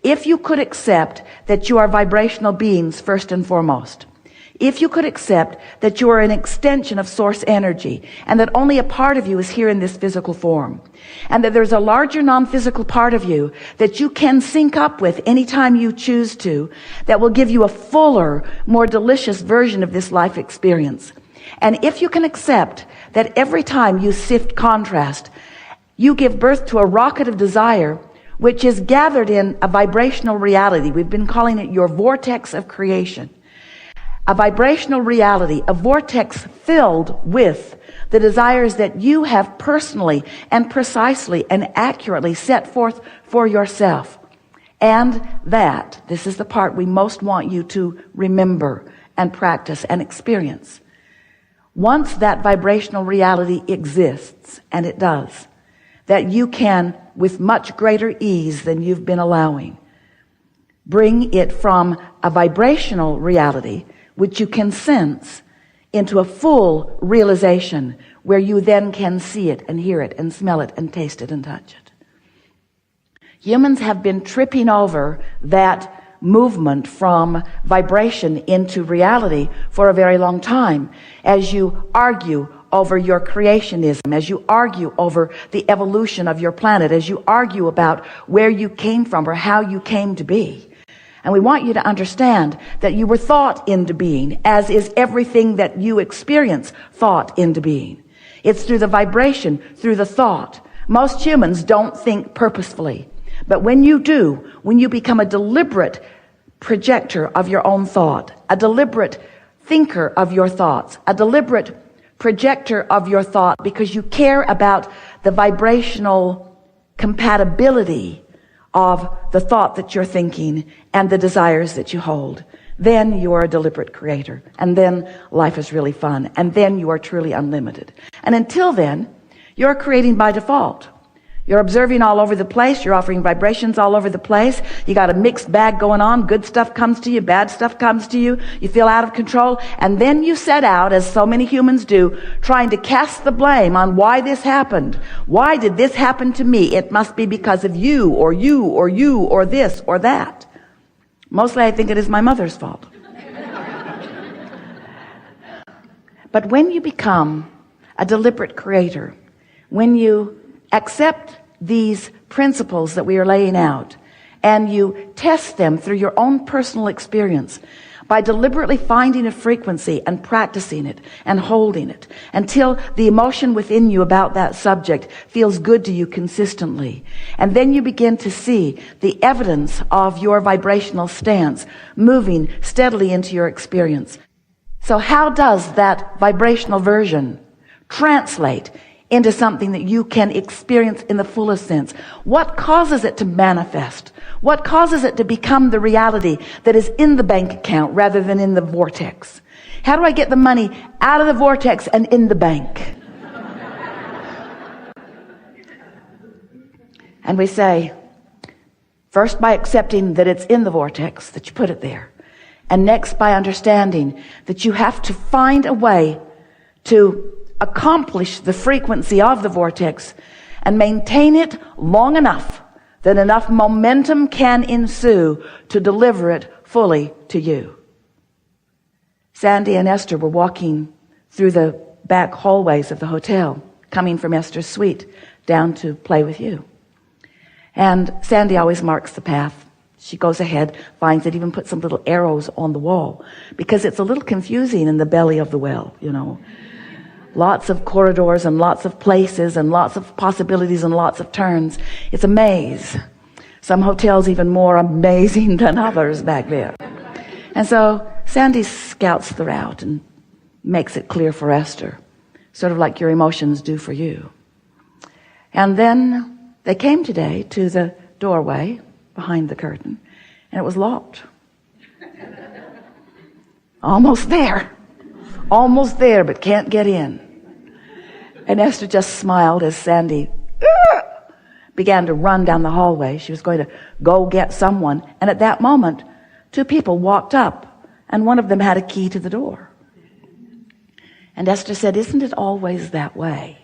If you could accept that you are vibrational beings first and foremost, if you could accept that you are an extension of source energy and that only a part of you is here in this physical form, and that there's a larger non-physical part of you that you can sync up with anytime you choose to, that will give you a fuller, more delicious version of this life experience. And if you can accept that every time you sift contrast, you give birth to a rocket of desire which is gathered in a vibrational reality. We've been calling it your vortex of creation. A vibrational reality, a vortex filled with the desires that you have personally and precisely and accurately set forth for yourself. And that, this is the part we most want you to remember and practice and experience. Once that vibrational reality exists, and it does, that you can, with much greater ease than you've been allowing, bring it from a vibrational reality which you can sense into a full realization where you then can see it and hear it and smell it and taste it and touch it. Humans have been tripping over that movement from vibration into reality for a very long time. As you argue over your creationism, as you argue over the evolution of your planet, as you argue about where you came from or how you came to be. And we want you to understand that you were thought into being, as is everything that you experience thought into being. It's through the vibration, through the thought. Most humans don't think purposefully. But when you do, when you become a deliberate projector of your own thought, a deliberate thinker of your thoughts, a deliberate projector of your thought because you care about the vibrational compatibility of the thought that you're thinking and the desires that you hold, then you are a deliberate creator. And then life is really fun. And then you are truly unlimited. And until then, you're creating by default. You're observing all over the place. You're offering vibrations all over the place. You got a mixed bag going on. Good stuff comes to you. Bad stuff comes to you. You feel out of control. And then you set out, as so many humans do, trying to cast the blame on why this happened. Why did this happen to me? It must be because of you or you or you or this or that. Mostly I think it is my mother's fault. But when you become a deliberate creator, when you accept these principles that we are laying out and you test them through your own personal experience by deliberately finding a frequency and practicing it and holding it until the emotion within you about that subject feels good to you consistently. And then you begin to see the evidence of your vibrational stance moving steadily into your experience. So how does that vibrational version translate into something that you can experience in the fullest sense? What causes it to manifest? What causes it to become the reality that is in the bank account rather than in the vortex? How do I get the money out of the vortex and in the bank? And we say, first by accepting that it's in the vortex, that you put it there. And next by understanding that you have to find a way to accomplish the frequency of the vortex and maintain it long enough that enough momentum can ensue to deliver it fully to you. Sandy and Esther were walking through the back hallways of the hotel, coming from Esther's suite down to play with you. And Sandy always marks the path. She goes ahead, finds it, even puts some little arrows on the wall because it's a little confusing in the belly of the well, you know. Lots of corridors and lots of places and lots of possibilities and lots of turns. It's a maze. Some hotels even more amazing than others back there. And so Sandy scouts the route and makes it clear for Esther, sort of like your emotions do for you. And then they came today to the doorway behind the curtain, and it was locked. Almost there, but can't get in. And Esther just smiled as Sandy began to run down the hallway. She was going to go get someone. And at that moment, two people walked up, and one of them had a key to the door. And Esther said, "Isn't it always that way?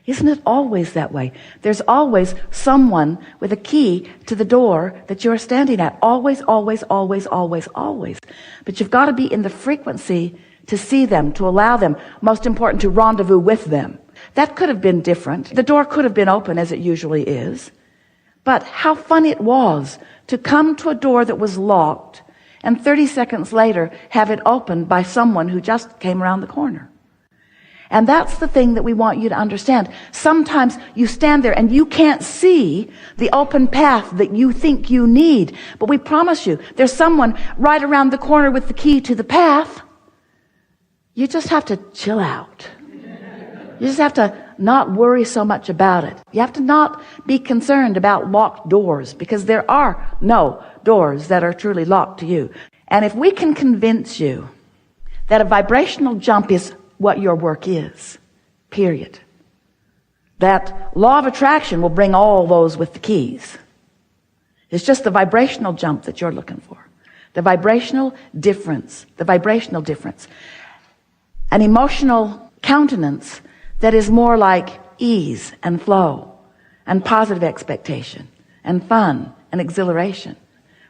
Isn't it always that way? There's always someone with a key to the door that you're standing at. Always, always, always, always, always. But you've got to be in the frequency to see them, to allow them. Most important, to rendezvous with them. That could have been different. The door could have been open as it usually is. But how funny it was to come to a door that was locked and 30 seconds later have it opened by someone who just came around the corner. And that's the thing that we want you to understand. Sometimes you stand there and you can't see the open path that you think you need. But we promise you, there's someone right around the corner with the key to the path. You just have to chill out. You just have to not worry so much about it. You have to not be concerned about locked doors, because there are no doors that are truly locked to you. And if we can convince you that a vibrational jump is what your work is, period, that law of attraction will bring all those with the keys. It's just the vibrational jump that you're looking for. The vibrational difference. The vibrational difference. An emotional countenance that is more like ease and flow and positive expectation and fun and exhilaration,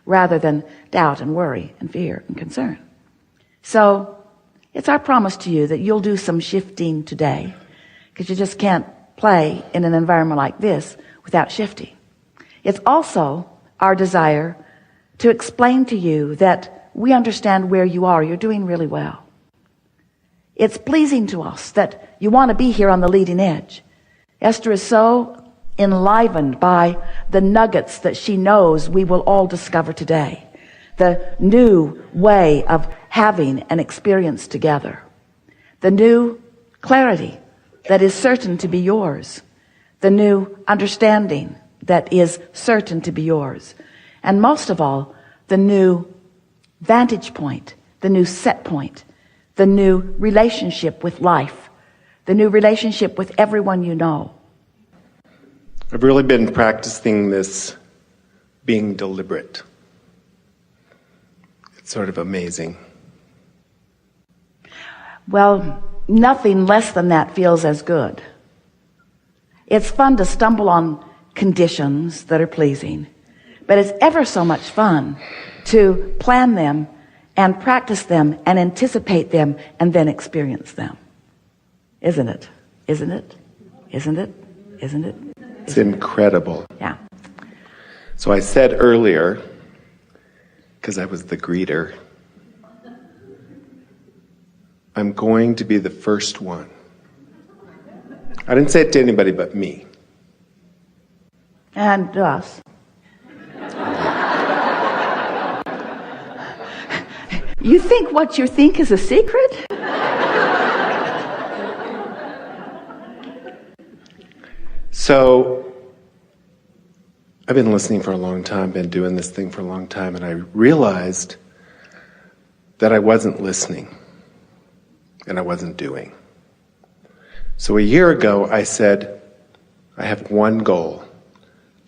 rather than doubt and worry and fear and concern. So it's our promise to you that you'll do some shifting today, because you just can't play in an environment like this without shifting. It's also our desire to explain to you that we understand where you are. You're doing really well. It's pleasing to us that you want to be here on the leading edge. Esther is so enlivened by the nuggets that she knows we will all discover today. The new way of having an experience together. The new clarity that is certain to be yours. The new understanding that is certain to be yours. And most of all, the new vantage point, the new set point, the new relationship with life, the new relationship with everyone you know. I've really been practicing this being deliberate. It's sort of amazing. Well, nothing less than that feels as good. It's fun to stumble on conditions that are pleasing, but it's ever so much fun to plan them and practice them and anticipate them and then experience them. Isn't it? Isn't it? Isn't it? Isn't it? It's incredible. Yeah. So I said earlier, because I was the greeter, I'm going to be the first one. I didn't say it to anybody but me. And us. You think what you think is a secret? So, I've been listening for a long time, been doing this thing for a long time, and I realized that I wasn't listening and I wasn't doing. So a year ago, I said, I have one goal,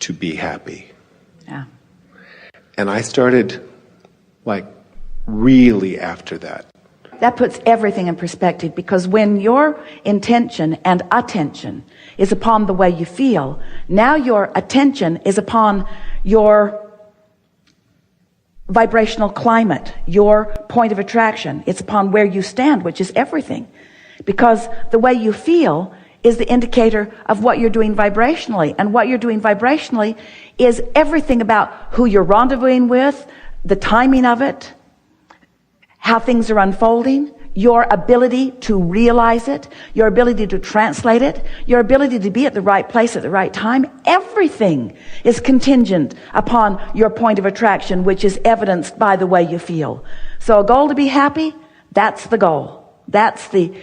to be happy. Yeah. And I started, really after that. That puts everything in perspective, because when your intention and attention is upon the way you feel, now your attention is upon your vibrational climate, your point of attraction. It's upon where you stand, which is everything. Because the way you feel is the indicator of what you're doing vibrationally. And what you're doing vibrationally is everything about who you're rendezvousing with, the timing of it, how things are unfolding, your ability to realize it, your ability to translate it, your ability to be at the right place at the right time. Everything is contingent upon your point of attraction, which is evidenced by the way you feel. So a goal to be happy, that's the goal. That's the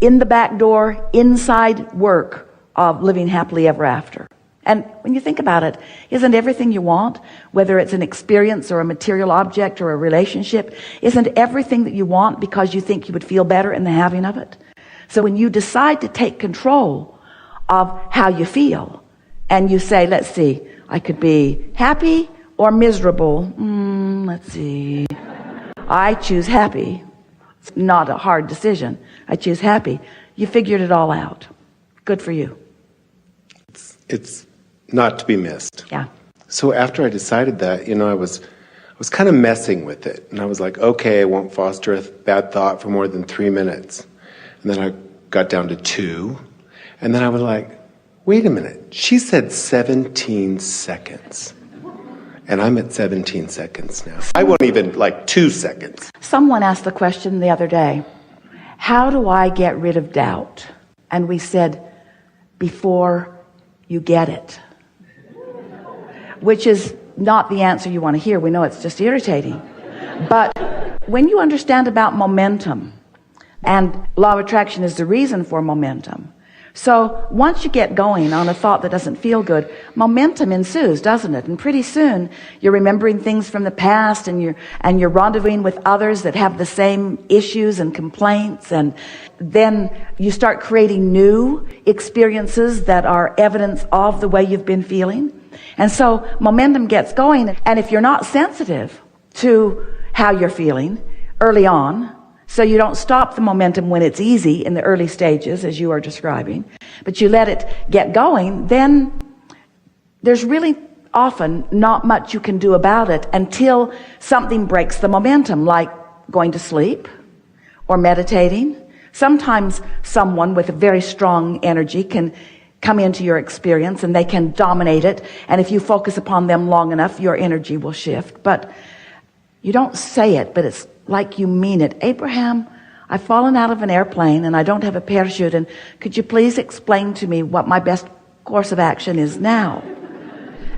in the back door, inside work of living happily ever after. And when you think about it, isn't everything you want, whether it's an experience or a material object or a relationship, isn't everything that you want because you think you would feel better in the having of it? So when you decide to take control of how you feel, and you say, let's see, I could be happy or miserable. Let's see. I choose happy. It's not a hard decision. I choose happy. You figured it all out. Good for you. it's not to be missed. Yeah. So after I decided that, I was kind of messing with it. And I was like, okay, I won't foster a bad thought for more than 3 minutes. And then I got down to 2. And then I was like, wait a minute. She said 17 seconds. And I'm at 17 seconds now. I won't even 2 seconds. Someone asked the question the other day, how do I get rid of doubt? And we said, before you get it. Which is not the answer you want to hear. We know it's just irritating. But when you understand about momentum, and law of attraction is the reason for momentum. So once you get going on a thought that doesn't feel good, momentum ensues, doesn't it? And pretty soon you're remembering things from the past, and you're rendezvousing with others that have the same issues and complaints, and then you start creating new experiences that are evidence of the way you've been feeling. And so momentum gets going, and if you're not sensitive to how you're feeling early on, so you don't stop the momentum when it's easy in the early stages, as you are describing, but you let it get going, then there's really often not much you can do about it until something breaks the momentum, like going to sleep or meditating. Sometimes someone with a very strong energy can come into your experience and they can dominate it, and if you focus upon them long enough, your energy will shift. But you don't say it, but it's like you mean it. Abraham, I've fallen out of an airplane and I don't have a parachute, and could you please explain to me what my best course of action is now?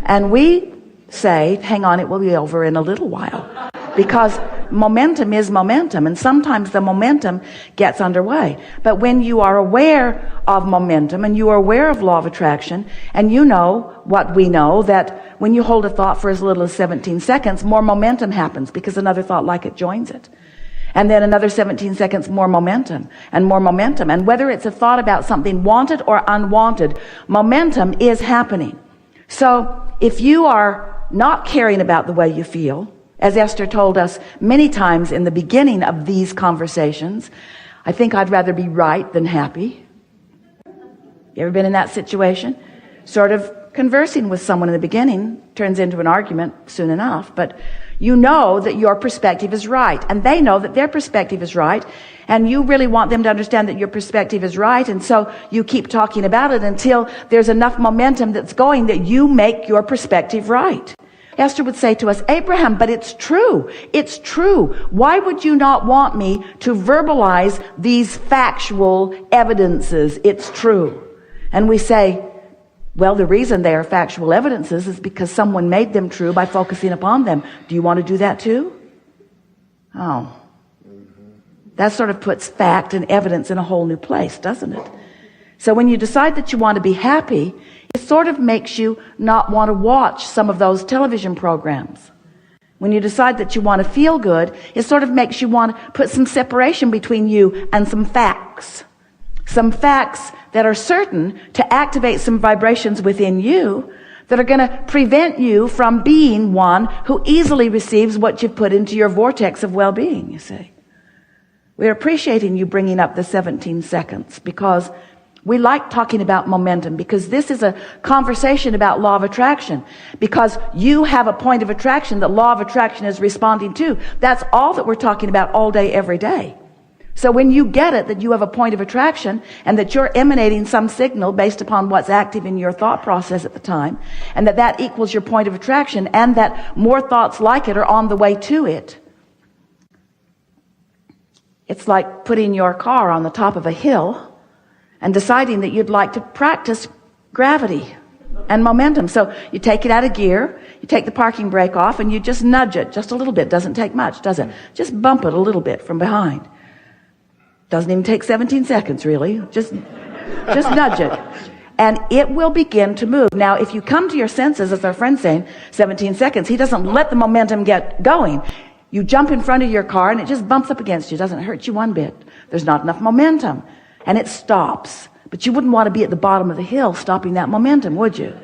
And we say, hang on, it will be over in a little while. Because momentum is momentum, and sometimes the momentum gets underway. But when you are aware of momentum, and you are aware of law of attraction, and you know what we know, that when you hold a thought for as little as 17 seconds, more momentum happens, because another thought like it joins it. And then another 17 seconds, more momentum, and more momentum. And whether it's a thought about something wanted or unwanted, momentum is happening. So if you are not caring about the way you feel, as Esther told us many times in the beginning of these conversations, I think I'd rather be right than happy. You ever been in that situation? Sort of conversing with someone in the beginning turns into an argument soon enough, but you know that your perspective is right, and they know that their perspective is right, and you really want them to understand that your perspective is right, and so you keep talking about it until there's enough momentum that's going that you make your perspective right. Esther would say to us, Abraham, but it's true. It's true. Why would you not want me to verbalize these factual evidences? It's true. And we say, well, the reason they are factual evidences is because someone made them true by focusing upon them. Do you want to do that too? Oh. That sort of puts fact and evidence in a whole new place, doesn't it? So when you decide that you want to be happy, it sort of makes you not want to watch some of those television programs. When you decide that you want to feel good, it sort of makes you want to put some separation between you and some facts. Some facts that are certain to activate some vibrations within you that are going to prevent you from being one who easily receives what you've put into your vortex of well-being, you see. We're appreciating you bringing up the 17 seconds because we like talking about momentum, because this is a conversation about law of attraction, because you have a point of attraction that law of attraction is responding to. That's all that we're talking about all day, every day. So when you get it, that you have a point of attraction and that you're emanating some signal based upon what's active in your thought process at the time, and that equals your point of attraction, and that more thoughts like it are on the way to it, it's like putting your car on the top of a hill and deciding that you'd like to practice gravity and momentum. So you take it out of gear, you take the parking brake off, and you just nudge it just a little bit. Doesn't take much, does it? Just bump it a little bit from behind. Doesn't even take 17 seconds, really. Just nudge it. And it will begin to move. Now, if you come to your senses, as our friend's saying, 17 seconds, he doesn't let the momentum get going. You jump in front of your car, and it just bumps up against you. It doesn't hurt you one bit. There's not enough momentum. And it stops. But you wouldn't want to be at the bottom of the hill stopping that momentum, would you?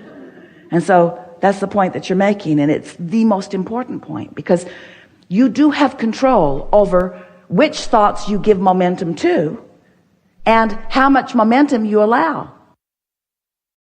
And so that's the point that you're making, and it's the most important point, because you do have control over which thoughts you give momentum to and how much momentum you allow.